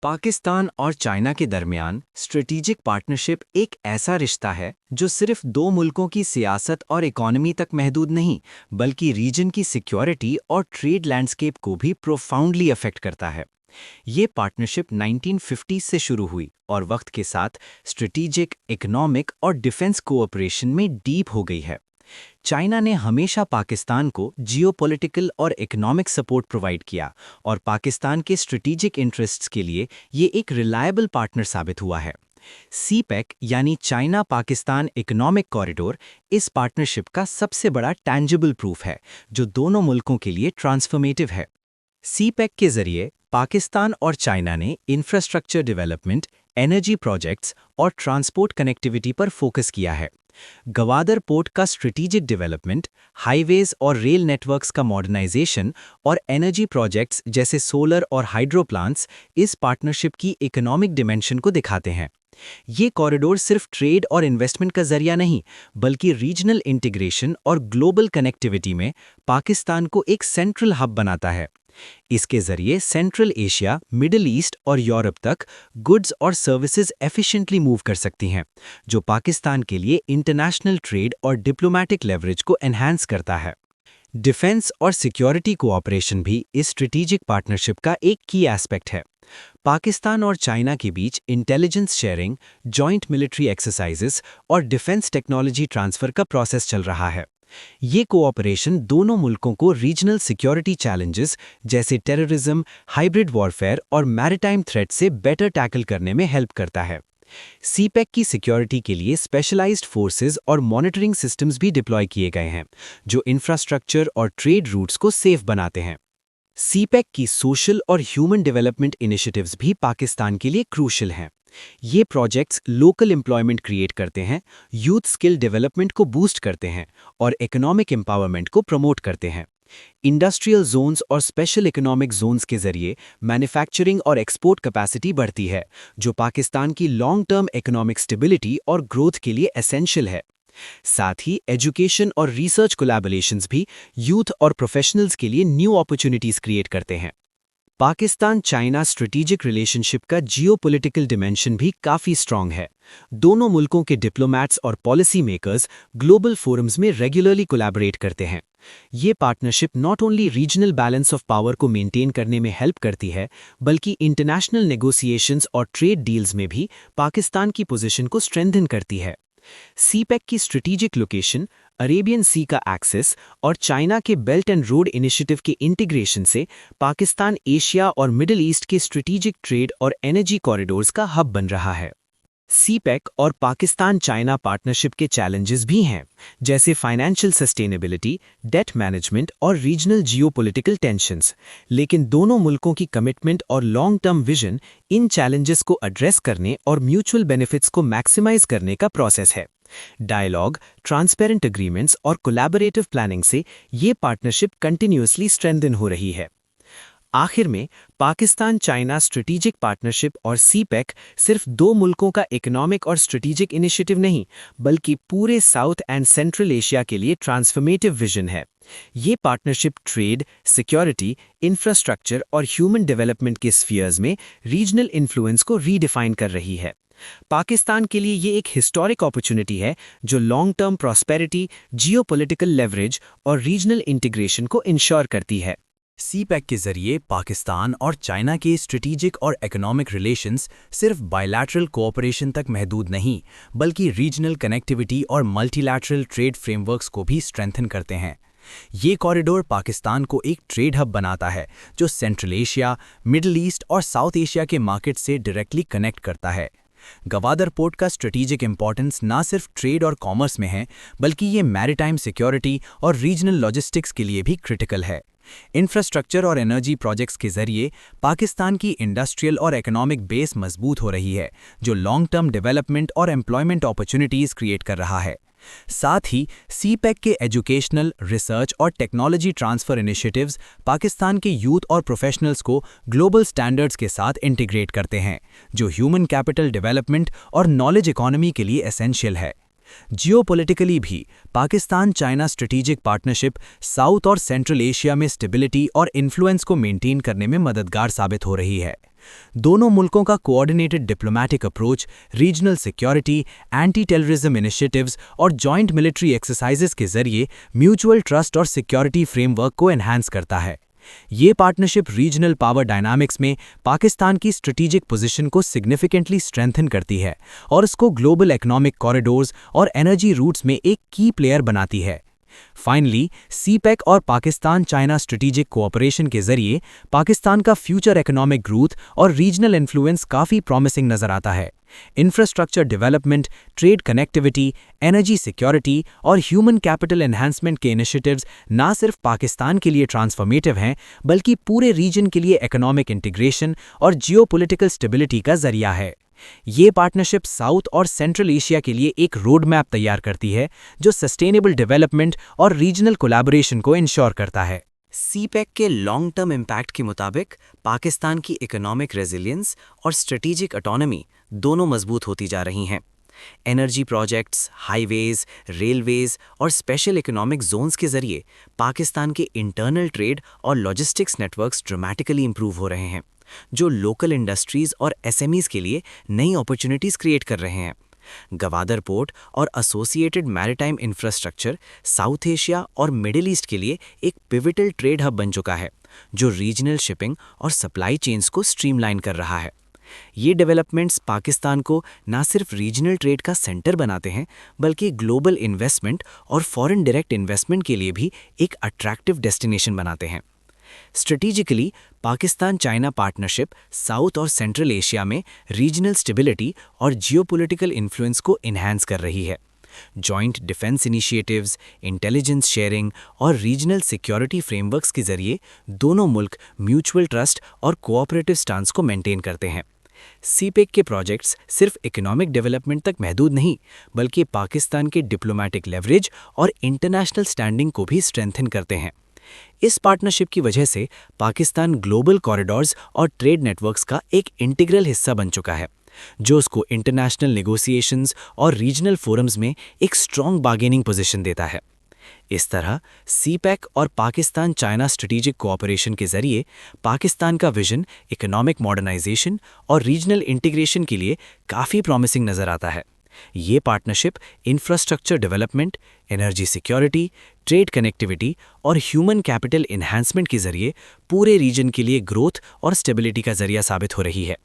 पाकिस्तान और चाइना के दरमियान स्ट्रेटेजिक पार्टनरशिप एक ऐसा रिश्ता है जो सिर्फ दो मुल्कों की सियासत और इकोनॉमी तक महदूद नहीं, बल्कि रीजन की सिक्योरिटी और ट्रेड लैंडस्केप को भी प्रोफाउंडली अफेक्ट करता है। ये पार्टनरशिप 1950 से शुरू हुई और वक्त के साथ स्ट्रेटेजिक, इकोनॉमिक और डिफेंस कोऑपरेशन में डीप हो गई है। चाइना ने हमेशा पाकिस्तान को जियोपॉलिटिकल और इकोनॉमिक सपोर्ट प्रोवाइड किया और पाकिस्तान के स्ट्रेटेजिक इंटरेस्ट्स के लिए ये एक रिलायबल पार्टनर साबित हुआ है। सीपेक यानी चाइना पाकिस्तान इकोनॉमिक कॉरिडोर इस पार्टनरशिप का सबसे बड़ा टैंजिबल प्रूफ है, जो दोनों मुल्कों के लिए ट्रांसफॉर्मेटिव है। सीपेक के जरिए पाकिस्तान और चाइना ने इंफ्रास्ट्रक्चर डेवलपमेंट, एनर्जी प्रोजेक्ट्स और ट्रांसपोर्ट कनेक्टिविटी पर फोकस किया है। गवादर पोर्ट का स्ट्रेटेजिक डेवलपमेंट, हाईवेज और रेल नेटवर्क्स का मॉडर्नाइजेशन और एनर्जी प्रोजेक्ट्स जैसे सोलर और हाइड्रो प्लांट्स इस पार्टनरशिप की इकोनॉमिक डिमेंशन को दिखाते हैं। ये कॉरिडोर सिर्फ ट्रेड और इन्वेस्टमेंट का जरिया नहीं, बल्कि रीजनल इंटीग्रेशन और ग्लोबल कनेक्टिविटी में पाकिस्तान को एक सेंट्रल हब बनाता है। इसके जरिए सेंट्रल एशिया, मिडिल ईस्ट और यूरोप तक गुड्स और सर्विसेज एफिशिएंटली मूव कर सकती हैं, जो पाकिस्तान के लिए इंटरनेशनल ट्रेड और डिप्लोमैटिक लेवरेज को एनहांस करता है। डिफेंस और सिक्योरिटी कोऑपरेशन भी इस स्ट्रेटेजिक पार्टनरशिप का एक की एस्पेक्ट है। पाकिस्तान और चाइना के बीच intelligence sharing, joint military exercises और डिफेंस टेक्नोलॉजी ट्रांसफर का प्रोसेस चल रहा है। ये कोऑपरेशन दोनों मुल्कों को रीजनल सिक्योरिटी चैलेंजेस जैसे टेररिज्म, हाइब्रिड वॉरफेयर और मैरिटाइम थ्रेट से बेटर टैकल करने में हेल्प करता है। सीपेक की सिक्योरिटी के लिए स्पेशलाइज्ड फोर्सेस और मॉनिटरिंग सिस्टम्स भी डिप्लॉय किए गए हैं, जो इंफ्रास्ट्रक्चर और ट्रेड रूट्स को सेफ बनाते हैं। सीपेक की सोशल और ह्यूमन डेवलपमेंट इनिशिएटिव्स भी पाकिस्तान के लिए क्रूशल हैं। ये प्रोजेक्ट्स लोकल एम्प्लॉयमेंट क्रिएट करते हैं, यूथ स्किल डेवलपमेंट को बूस्ट करते हैं और इकोनॉमिक एम्पावरमेंट को प्रमोट करते हैं। इंडस्ट्रियल जोन्स और स्पेशल इकोनॉमिक जोन्स के जरिए मैन्युफैक्चरिंग और एक्सपोर्ट कैपेसिटी बढ़ती है, जो पाकिस्तान की लॉन्ग टर्म इकोनॉमिक स्टेबिलिटी और ग्रोथ के लिए एसेंशियल है। साथ ही एजुकेशन और रिसर्च कोलैबोरेशंस भी यूथ और प्रोफेशनल्स के लिए न्यू अपॉर्चुनिटीज क्रिएट करते हैं। पाकिस्तान चाइना स्ट्रेटेजिक रिलेशनशिप का जियोपॉलिटिकल डिमेंशन भी काफ़ी स्ट्रांग है। दोनों मुल्कों के डिप्लोमैट्स और पॉलिसी मेकर्स ग्लोबल फोरम्स में रेगुलरली कोलैबोरेट करते हैं। ये partnership not only regional balance of power को मेंटेन करने में हेल्प करती है, बल्कि इंटरनेशनल नेगोशिएशंस और ट्रेड डील्स में भी पाकिस्तान की पोजीशन को स्ट्रेंथन करती है। सीपेक की स्ट्रेटेजिक लोकेशन, अरेबियन सी का एक्सेस और चाइना के बेल्ट एंड रोड इनिशिएटिव के इंटीग्रेशन से पाकिस्तान एशिया और मिडिल ईस्ट के स्ट्रेटेजिक ट्रेड और एनर्जी कॉरिडोर्स का हब बन रहा है। सीपेक और पाकिस्तान चाइना पार्टनरशिप के चैलेंजेस भी हैं, जैसे फाइनेंशियल सस्टेनेबिलिटी, डेट मैनेजमेंट और रीजनल जियोपॉलिटिकल टेंशंस। लेकिन दोनों मुल्कों की कमिटमेंट और long term vision in challenges को एड्रेस करने और म्यूचुअल बेनिफिट्स को मैक्सिमाइज करने का प्रोसेस है। डायलॉग, ट्रांसपेरेंट एग्रीमेंट्स और कोलैबोरेटिव प्लानिंग से ये पार्टनरशिप कंटिन्यूअसली स्ट्रेंथन हो रही है। आखिर में पाकिस्तान चाइना स्ट्रेटेजिक पार्टनरशिप और सीपेक सिर्फ दो मुल्कों का इकोनॉमिक और स्ट्रेटेजिक इनिशिएटिव नहीं, बल्कि पूरे साउथ एंड सेंट्रल एशिया के लिए ट्रांसफॉर्मेटिव विजन है। ये पार्टनरशिप ट्रेड, सिक्योरिटी, इंफ्रास्ट्रक्चर और ह्यूमन डेवलपमेंट के स्फीयर्स में रीजनल इन्फ्लुएंस को रीडिफाइन कर रही है। पाकिस्तान के लिए ये एक हिस्टोरिक अपॉर्चुनिटी है, जो long term prosperity, geopolitical leverage और रीजनल इंटीग्रेशन को इंश्योर करती है। सीपेक के जरिए पाकिस्तान और चाइना के स्ट्रेटेजिक और इकोनॉमिक रिलेशंस सिर्फ बायलैटरल कोऑपरेशन तक महदूद नहीं, बल्कि रीजनल कनेक्टिविटी और मल्टीलैटरल ट्रेड फ्रेमवर्क्स को भी स्ट्रेंथन करते हैं। ये कॉरिडोर पाकिस्तान को एक ट्रेड हब बनाता है, जो सेंट्रल एशिया, मिडिल ईस्ट और साउथ एशिया के मार्केट से डायरेक्टली कनेक्ट करता है। गवादर पोर्ट का स्ट्रेटेजिक इंपॉर्टेंस न सिर्फ ट्रेड और कॉमर्स में है, बल्कि ये मैरिटाइम सिक्योरिटी और रीजनल लॉजिस्टिक्स के लिए भी क्रिटिकल है। इंफ्रास्ट्रक्चर और एनर्जी प्रोजेक्ट्स के जरिए पाकिस्तान की इंडस्ट्रियल और इकोनॉमिक बेस मजबूत हो रही है, जो लॉन्ग टर्म डेवलपमेंट और एम्प्लॉयमेंट अपॉर्चुनिटीज क्रिएट कर रहा है। साथ ही सीपेक के एजुकेशनल, रिसर्च और टेक्नोलॉजी ट्रांसफर इनिशिएटिव्स पाकिस्तान के यूथ और प्रोफेशनल्स को ग्लोबल स्टैंडर्ड्स के साथ इंटीग्रेट करते हैं, जो ह्यूमन कैपिटल डेवलपमेंट और नॉलेज इकोनॉमी के लिए एसेंशियल है। जियोपॉलिटिकली भी Pakistan China strategic partnership south और सेंट्रल एशिया में स्टेबिलिटी और इन्फ्लुएंस को मेंटेन करने में मददगार साबित हो रही है। दोनों मुल्कों का coordinated diplomatic approach regional security, anti terrorism initiatives और जॉइंट मिलिट्री एक्सरसाइजेस के जरिए म्यूचुअल ट्रस्ट और सिक्योरिटी फ्रेमवर्क को एनहांस करता है। ये पार्टनरशिप रीजनल पावर डायनामिक्स में पाकिस्तान की स्ट्रेटेजिक पोजीशन को सिग्निफिकेंटली स्ट्रेंथन करती है और इसको ग्लोबल इकोनॉमिक कॉरिडोर्स और एनर्जी रूट्स में एक की प्लेयर बनाती है। फाइनली, सीपेक और पाकिस्तान चाइना स्ट्रेटेजिक कोऑपरेशन के जरिए पाकिस्तान का फ्यूचर इकोनॉमिक ग्रोथ और रीजनल इन्फ्लुएंस काफ़ी प्रॉमिसिंग नजर आता है। Infrastructure development, trade connectivity, energy security और ह्यूमन कैपिटल एनहांसमेंट के इनिशिएटिव्स ना सिर्फ पाकिस्तान के लिए ट्रांसफॉर्मेटिव हैं, बल्कि पूरे रीजन के लिए इकोनॉमिक इंटीग्रेशन और जियोपॉलिटिकल स्टेबिलिटी का जरिया है। ये पार्टनरशिप साउथ और सेंट्रल एशिया के लिए एक रोड मैप तैयार करती है, जो सस्टेनेबल डेवलपमेंट और रीजनल कोलैबोरेशन को इंश्योर करता है। सीपेक के लॉन्ग टर्म इम्पैक्ट के मुताबिक पाकिस्तान की इकोनॉमिक रेजिलियंस और स्ट्रेटेजिक ऑटोनॉमी दोनों मजबूत होती जा रही हैं। एनर्जी प्रोजेक्ट्स, हाईवेज, रेलवेज और स्पेशल इकोनॉमिक जोन्स के जरिए पाकिस्तान के इंटरनल ट्रेड और लॉजिस्टिक्स नेटवर्क्स ड्रामेटिकली इंप्रूव हो रहे हैं, जो लोकल इंडस्ट्रीज और एसएमईज के लिए नई अपॉर्चुनिटीज क्रिएट कर रहे हैं। गवादर पोर्ट और associated maritime infrastructure south Asia और मिडिल ईस्ट के लिए एक पिविटल ट्रेड हब बन चुका है, जो रीजनल शिपिंग और सप्लाई चेन्स को स्ट्रीमलाइन कर रहा है। ये डेवलपमेंट्स पाकिस्तान को न सिर्फ रीजनल ट्रेड का सेंटर बनाते हैं, बल्कि ग्लोबल इन्वेस्टमेंट और फॉरेन डायरेक्ट इन्वेस्टमेंट के लिए भी एक अट्रैक्टिव डेस्टिनेशन बनाते हैं। Strategically, Pakistan China partnership south और सेंट्रल एशिया में रीजनल स्टेबिलिटी और जियोपॉलिटिकल इन्फ्लुएंस को इन्हांस कर रही है। Joint defence initiatives, intelligence sharing और रीजनल सिक्योरिटी फ्रेमवर्क्स के जरिए दोनों मुल्क म्यूचुअल ट्रस्ट और कोऑपरेटिव स्टांस को मेंटेन करते हैं। सीपेक के प्रोजेक्ट्स सिर्फ इकोनॉमिक डेवलपमेंट तक महदूद नहीं, बल्कि पाकिस्तान के डिप्लोमैटिक लेवरेज और इंटरनेशनल स्टैंडिंग को भी स्ट्रेंथन करते हैं। इस पार्टनरशिप की वजह से पाकिस्तान ग्लोबल कॉरिडोर्स और ट्रेड नेटवर्क्स का एक इंटीग्रल हिस्सा बन चुका है, जो उसको इंटरनेशनल नेगोशिएशंस और रीजनल फोरम्स में एक स्ट्रॉन्ग बार्गेनिंग पोजीशन देता है। इस तरह सीपेक और पाकिस्तान चाइना स्ट्रेटेजिक कोऑपरेशन के जरिए पाकिस्तान का विजन इकोनॉमिक मॉडर्नाइजेशन और रीजनल इंटीग्रेशन के लिए काफ़ी प्रॉमिसिंग नज़र आता है। ये partnership infrastructure development, energy security, trade connectivity और ह्यूमन कैपिटल एनहांसमेंट के जरिए पूरे रीजन के लिए ग्रोथ और स्टेबिलिटी का जरिया साबित हो रही है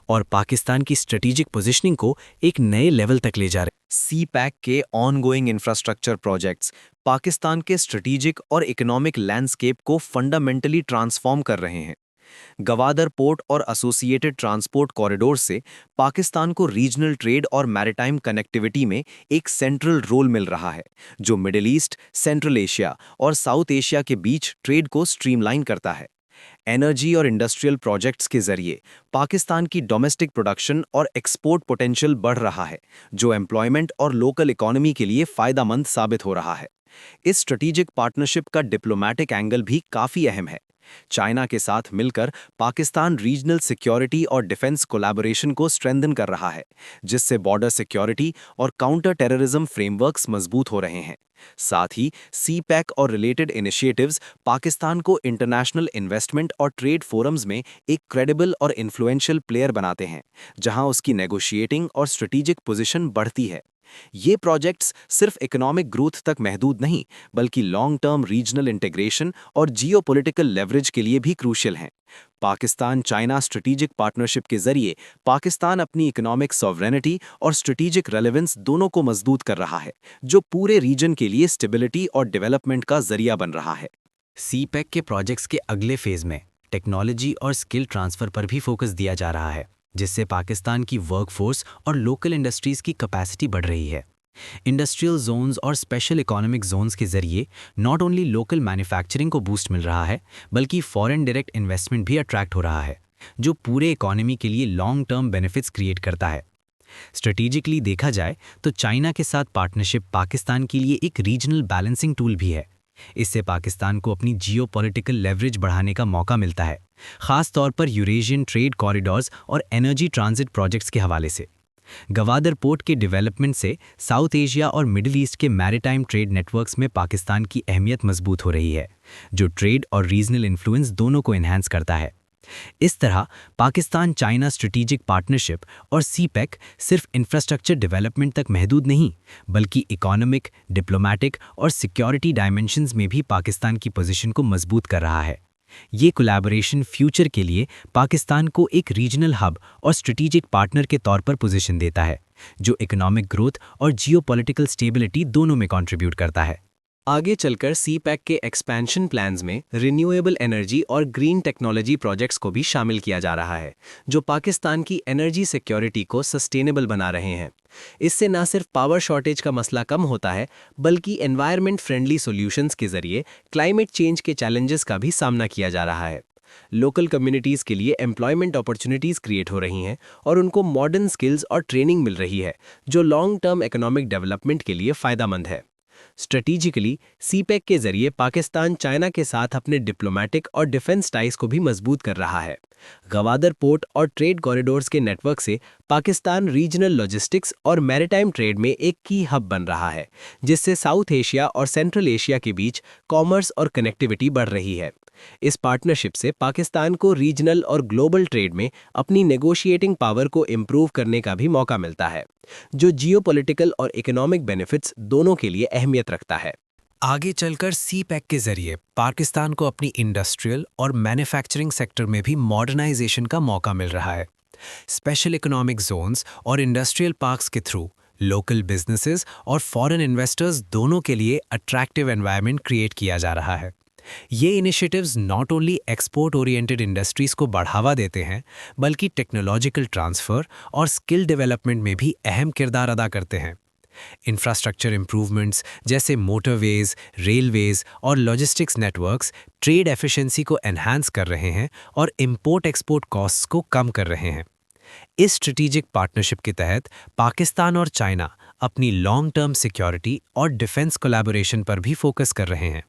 और पाकिस्तान की स्ट्रेटेजिक पोजीशनिंग को एक नए लेवल तक ले जा रहे हैं। सीपैक के ऑनगोइंग इंफ्रास्ट्रक्चर प्रोजेक्ट्स पाकिस्तान के स्ट्रेटेजिक और इकोनॉमिक लैंडस्केप को फंडामेंटली ट्रांसफॉर्म कर रहे हैं। गवादर पोर्ट और एसोसिएटेड ट्रांसपोर्ट कॉरिडोर से पाकिस्तान को रीजनल ट्रेड और मैरीटाइम कनेक्टिविटी में एक सेंट्रल रोल मिल रहा है, जो मिडिल ईस्ट, सेंट्रल एशिया और साउथ एशिया के बीच ट्रेड को स्ट्रीमलाइन करता है। एनर्जी और इंडस्ट्रियल प्रोजेक्ट्स के जरिए पाकिस्तान की डोमेस्टिक प्रोडक्शन और एक्सपोर्ट पोटेंशियल बढ़ रहा है, जो एम्प्लॉयमेंट और लोकल इकोनॉमी के लिए फायदेमंद साबित हो रहा है। इस स्ट्रेटेजिक पार्टनरशिप का डिप्लोमैटिक एंगल भी काफ़ी अहम है। चाइना के साथ मिलकर पाकिस्तान रीजनल सिक्योरिटी और डिफेंस कोलैबोरेशन को स्ट्रेंथन कर रहा है, जिससे बॉर्डर सिक्योरिटी और काउंटर टेररिज्म फ्रेमवर्क्स मजबूत हो रहे हैं। साथ ही सीपैक और रिलेटेड इनिशिएटिव्स पाकिस्तान को इंटरनेशनल इन्वेस्टमेंट और ट्रेड फोरम्स में एक क्रेडिबल और इन्फ्लुएंशियल प्लेयर बनाते हैं, जहां उसकी नेगोशिएटिंग और स्ट्रेटेजिक पोजीशन बढ़ती है। ये प्रोजेक्ट्स सिर्फ इकोनॉमिक ग्रोथ तक महदूद नहीं, बल्कि लॉन्ग टर्म रीजनल इंटीग्रेशन और जियोपॉलिटिकल लेवरेज के लिए भी क्रूशियल हैं। पाकिस्तान चाइना स्ट्रेटेजिक पार्टनरशिप के जरिए पाकिस्तान अपनी इकोनॉमिक सॉवरेनिटी और स्ट्रेटेजिक रेलेवेंस दोनों को मजबूत कर रहा है, जो पूरे रीजन के लिए स्टेबिलिटी और डेवलपमेंट का जरिया बन रहा है। सीपेक के प्रोजेक्ट्स के अगले फेज में टेक्नोलॉजी और स्किल ट्रांसफर पर भी फोकस दिया जा रहा है, जिससे पाकिस्तान की वर्कफोर्स और लोकल इंडस्ट्रीज की कैपेसिटी बढ़ रही है। इंडस्ट्रियल जोन्स और स्पेशल इकोनॉमिक जोन्स के जरिए नॉट ओनली लोकल मैन्युफैक्चरिंग को बूस्ट मिल रहा है, बल्कि फॉरेन डायरेक्ट इन्वेस्टमेंट भी अट्रैक्ट हो रहा है, जो पूरे इकोनॉमी के लिए लॉन्ग टर्म बेनिफिट्स क्रिएट करता है। स्ट्रेटेजिकली देखा जाए तो चाइना के साथ पार्टनरशिप पाकिस्तान के लिए एक रीजनल बैलेंसिंग टूल भी है। इससे पाकिस्तान को अपनी जियोपॉलिटिकल लेवरेज बढ़ाने का मौका मिलता है, खास तौर पर यूरेशियन ट्रेड कॉरिडोर्स और एनर्जी ट्रांजिट प्रोजेक्ट्स के हवाले से। गवादर पोर्ट के डेवलपमेंट से साउथ एशिया और मिडिल ईस्ट के मैरीटाइम ट्रेड नेटवर्क्स में पाकिस्तान की अहमियत मजबूत हो रही है, जो ट्रेड और रीजनल इन्फ्लुएंस दोनों को एनहांस करता है। इस तरह पाकिस्तान चाइना स्ट्रेटेजिक पार्टनरशिप और सीपैक सिर्फ इंफ्रास्ट्रक्चर डेवलपमेंट तक महदूद नहीं, बल्कि इकोनॉमिक, डिप्लोमेटिक और सिक्योरिटी डायमेंशंस में भी पाकिस्तान की पोजीशन को मजबूत कर रहा है। ये कोलैबोरेशन फ्यूचर के लिए पाकिस्तान को एक रीजनल हब और स्ट्रेटेजिक पार्टनर के तौर पर पोजीशन देता है, जो इकोनॉमिक ग्रोथ और जियोपॉलिटिकल स्टेबिलिटी दोनों में कंट्रीब्यूट करता है। आगे चलकर सीपैक के एक्सपेंशन प्लान्स में रिन्यूएबल एनर्जी और ग्रीन टेक्नोलॉजी प्रोजेक्ट्स को भी शामिल किया जा रहा है, जो पाकिस्तान की एनर्जी सिक्योरिटी को सस्टेनेबल बना रहे हैं। इससे न सिर्फ पावर शॉर्टेज का मसला कम होता है, बल्कि एनवायरनमेंट फ्रेंडली सॉल्यूशंस के जरिए क्लाइमेट चेंज के चैलेंजेस का भी सामना किया जा रहा है। लोकल कम्युनिटीज़ के लिए एम्प्लॉयमेंट अपॉर्चुनिटीज़ क्रिएट हो रही हैं और उनको मॉडर्न स्किल्स और ट्रेनिंग मिल रही है, जो लॉन्ग टर्म इकोनॉमिक डेवलपमेंट के लिए फ़ायदेमंद है। स्ट्रेटेजिकली सीपैक के जरिए पाकिस्तान चाइना के साथ अपने डिप्लोमेटिक और डिफेंस टाइज को भी मजबूत कर रहा है। गवादर पोर्ट और ट्रेड कॉरिडोर्स के नेटवर्क से पाकिस्तान रीजनल लॉजिस्टिक्स और मैरिटाइम ट्रेड में एक की हब बन रहा है, जिससे साउथ एशिया और सेंट्रल एशिया के बीच कॉमर्स और कनेक्टिविटी बढ़ रही है। इस पार्टनरशिप से पाकिस्तान को रीजनल और ग्लोबल ट्रेड में अपनी नेगोशिएटिंग पावर को इम्प्रूव करने का भी मौका मिलता है, जो जियोपॉलिटिकल और इकोनॉमिक बेनिफिट्स दोनों के लिए अहमियत रखता है। आगे चलकर सीपैक के जरिए पाकिस्तान को अपनी इंडस्ट्रियल और मैन्युफैक्चरिंग सेक्टर में भी मॉडर्नाइजेशन का मौका मिल रहा है। स्पेशल इकोनॉमिक जोन्स और इंडस्ट्रियल पार्क्स के थ्रू लोकल बिजनेसेस और फॉरेन इन्वेस्टर्स दोनों के लिए अट्रैक्टिव एनवायरनमेंट क्रिएट किया जा रहा है। ये initiatives not only export oriented industries को बढ़ावा देते हैं, बल्कि टेक्नोलॉजिकल ट्रांसफ़र और स्किल डेवलपमेंट में भी अहम किरदार अदा करते हैं। इंफ्रास्ट्रक्चर इंप्रूवमेंट्स जैसे मोटरवेज, रेलवेज और लॉजिस्टिक्स नेटवर्क्स ट्रेड एफिशिएंसी को एनहांस कर रहे हैं और इंपोर्ट एक्सपोर्ट कॉस्ट्स को कम कर रहे हैं। इस स्ट्रेटेजिक पार्टनरशिप के तहत पाकिस्तान और चाइना अपनी लॉन्ग टर्म सिक्योरिटी और डिफेंस कोलैबोरेशन पर भी फोकस कर रहे हैं।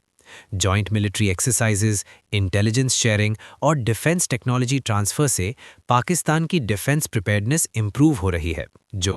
Joint military exercises, intelligence sharing और डिफेंस टेक्नोलॉजी ट्रांसफ़र से पाकिस्तान की डिफेंस प्रिपेयर्डनेस इंप्रूव हो रही है, जो